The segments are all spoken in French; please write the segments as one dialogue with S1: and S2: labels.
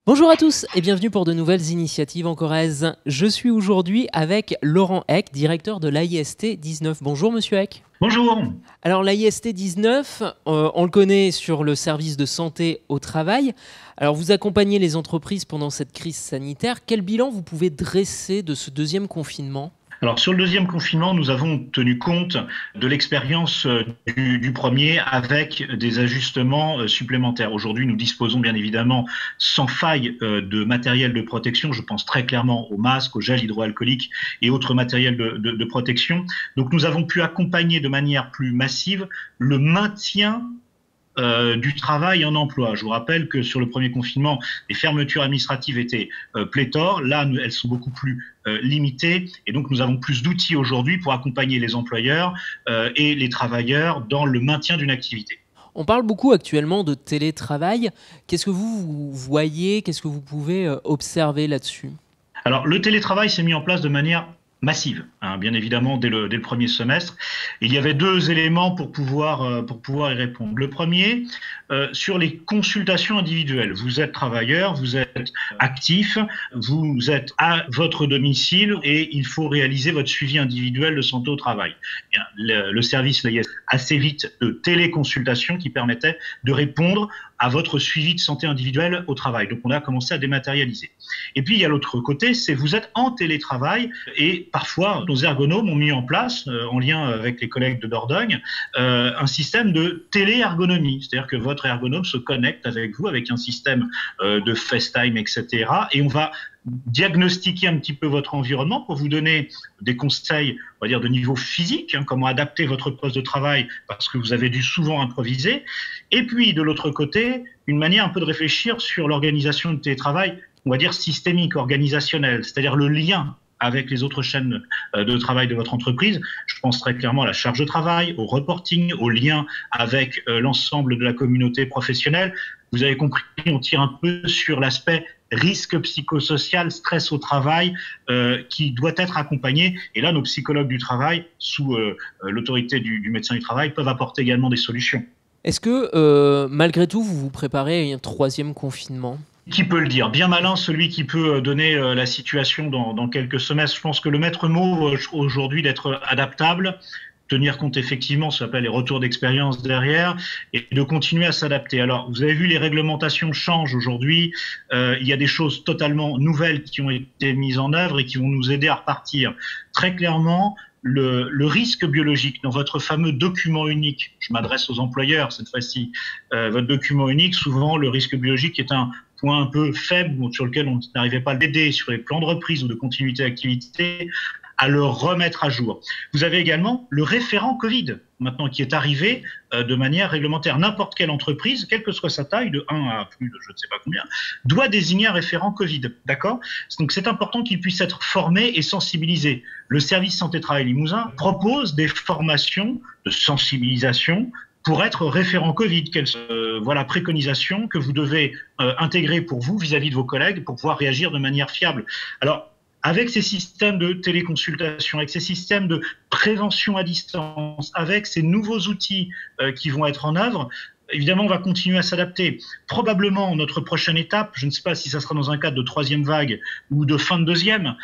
S1: Bonjour à tous et bienvenue pour de nouvelles initiatives en Corrèze. Je suis aujourd'hui avec Laurent Eck, directeur de l'AIST 19. Bonjour Monsieur Eck.
S2: Bonjour.
S1: Alors l'AIST 19, on le connaît sur le service de santé au travail. Alors vous accompagnez les entreprises pendant cette crise sanitaire. Quel bilan vous pouvez dresser de ce deuxième confinement ?
S2: Alors sur le deuxième confinement, nous avons tenu compte de l'expérience du premier avec des ajustements supplémentaires. Aujourd'hui, nous disposons bien évidemment sans faille de matériel de protection. Je pense très clairement aux masques, aux gels hydroalcooliques et autres matériels de protection. Donc nous avons pu accompagner de manière plus massive le maintien du travail en emploi. Je vous rappelle que sur le premier confinement, les fermetures administratives étaient pléthores. Là, elles sont beaucoup plus limitées. Et donc, nous avons plus d'outils aujourd'hui pour accompagner les employeurs et les travailleurs dans le maintien d'une activité.
S1: On parle beaucoup actuellement de télétravail. Qu'est-ce que vous voyez, qu'est-ce que vous pouvez observer là-dessus ?
S2: Alors, le télétravail s'est mis en place de manière massive, hein, bien évidemment, dès le premier semestre. Il y avait deux éléments pour pouvoir y répondre. Le premier, sur les consultations individuelles. Vous êtes travailleur, vous êtes actif, vous êtes à votre domicile et il faut réaliser votre suivi individuel de santé au travail. Bien, le service l'AIS assez vite de téléconsultation qui permettait de répondre à votre suivi de santé individuelle au travail. Donc on a commencé à dématérialiser. Et puis il y a l'autre côté, c'est vous êtes en télétravail et parfois nos ergonomes ont mis en place, en lien avec les collègues de Dordogne, un système de téléergonomie. C'est-à-dire que votre ergonome se connecte avec vous avec un système de FaceTime, etc. Et on va diagnostiquer un petit peu votre environnement pour vous donner des conseils, on va dire, de niveau physique, hein, comment adapter votre poste de travail parce que vous avez dû souvent improviser. Et puis, de l'autre côté, une manière un peu de réfléchir sur l'organisation du télétravail, on va dire systémique, organisationnelle, c'est-à-dire le lien avec les autres chaînes de travail de votre entreprise. Je pense très clairement à la charge de travail, au reporting, au lien avec l'ensemble de la communauté professionnelle. Vous avez compris, on tire un peu sur l'aspect risque psychosocial, stress au travail, qui doit être accompagné. Et là, nos psychologues du travail, sous l'autorité du médecin du travail, peuvent apporter également des solutions.
S1: Est-ce que, malgré tout, vous vous préparez à un troisième confinement ?
S2: Qui peut le dire? Bien malin celui qui peut donner la situation dans quelques semestres. Je pense que le maître mot aujourd'hui d'être adaptable, tenir compte effectivement, ça s'appelle les retours d'expérience derrière, et de continuer à s'adapter. Alors, vous avez vu, les réglementations changent aujourd'hui. Il y a des choses totalement nouvelles qui ont été mises en œuvre et qui vont nous aider à repartir. Très clairement, le risque biologique dans votre fameux document unique, je m'adresse aux employeurs cette fois-ci, votre document unique, souvent le risque biologique est un point un peu faible sur lequel on n'arrivait pas à l'aider sur les plans de reprise ou de continuité d'activité, à le remettre à jour. Vous avez également le référent Covid, maintenant qui est arrivé de manière réglementaire. N'importe quelle entreprise, quelle que soit sa taille, de 1 à plus de je ne sais pas combien, doit désigner un référent Covid. D'accord ? Donc c'est important qu'il puisse être formé et sensibilisé. Le service santé-travail Limousin propose des formations de sensibilisation pour être référent Covid. Voilà, préconisation que vous devez intégrer pour vous vis-à-vis de vos collègues pour pouvoir réagir de manière fiable. Alors, avec ces systèmes de téléconsultation, avec ces systèmes de prévention à distance, avec ces nouveaux outils qui vont être en œuvre, évidemment, on va continuer à s'adapter. Probablement, notre prochaine étape, je ne sais pas si ça sera dans un cadre de troisième vague ou de fin de deuxième,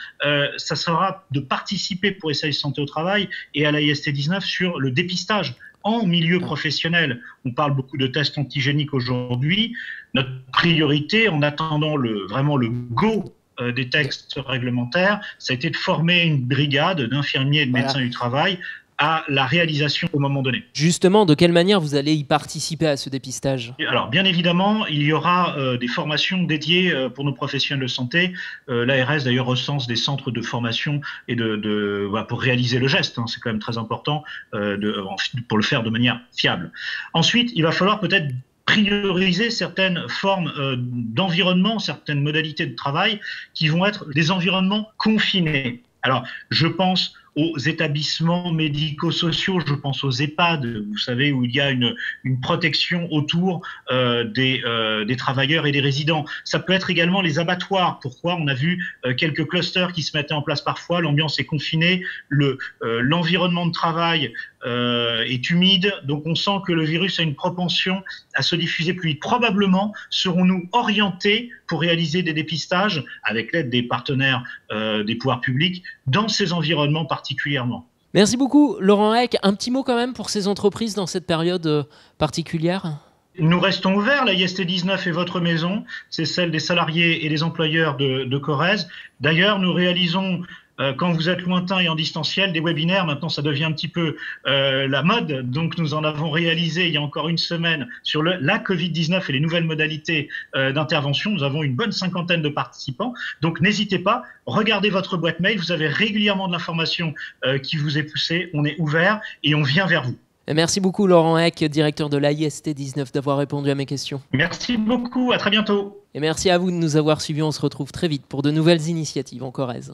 S2: ça sera de participer pour essayer de santé au travail et à l'AIST 19 sur le dépistage en milieu professionnel. On parle beaucoup de tests antigéniques aujourd'hui. Notre priorité, en attendant vraiment le go des textes réglementaires, ça a été de former une brigade d'infirmiers et de médecins du travail à la réalisation au moment donné.
S1: Justement, de quelle manière vous allez y participer à ce dépistage ?
S2: Alors, bien évidemment, il y aura des formations dédiées pour nos professionnels de santé. L'ARS, d'ailleurs, recense des centres de formation et pour réaliser le geste. Hein, c'est quand même très important pour le faire de manière fiable. Ensuite, il va falloir peut-être prioriser certaines formes d'environnement, certaines modalités de travail qui vont être des environnements confinés. Alors, je pense aux établissements médico-sociaux, je pense aux EHPAD, vous savez, où il y a une protection autour des travailleurs et des résidents. Ça peut être également les abattoirs. Pourquoi ? On a vu quelques clusters qui se mettaient en place parfois, l'ambiance est confinée, l'environnement de travail est humide, donc on sent que le virus a une propension à se diffuser plus vite. Probablement serons-nous orientés pour réaliser des dépistages avec l'aide des partenaires des pouvoirs publics dans ces environnements particulièrement.
S1: Merci beaucoup, Laurent Heck. Un petit mot quand même pour ces entreprises dans cette période particulière?
S2: Nous restons ouverts, la IST19 est votre maison, c'est celle des salariés et des employeurs de Corrèze. D'ailleurs, nous réalisons, quand vous êtes lointain et en distanciel, des webinaires. Maintenant, ça devient un petit peu la mode. Donc, nous en avons réalisé il y a encore une semaine sur la Covid-19 et les nouvelles modalités d'intervention. Nous avons une bonne 50aine de participants. Donc, n'hésitez pas, regardez votre boîte mail. Vous avez régulièrement de l'information qui vous est poussée. On est ouvert et on vient vers vous.
S1: Merci beaucoup Laurent Heck, directeur de l'IST19, d'avoir répondu à mes questions.
S2: Merci beaucoup, à très bientôt.
S1: Et merci à vous de nous avoir suivis. On se retrouve très vite pour de nouvelles initiatives en Corrèze.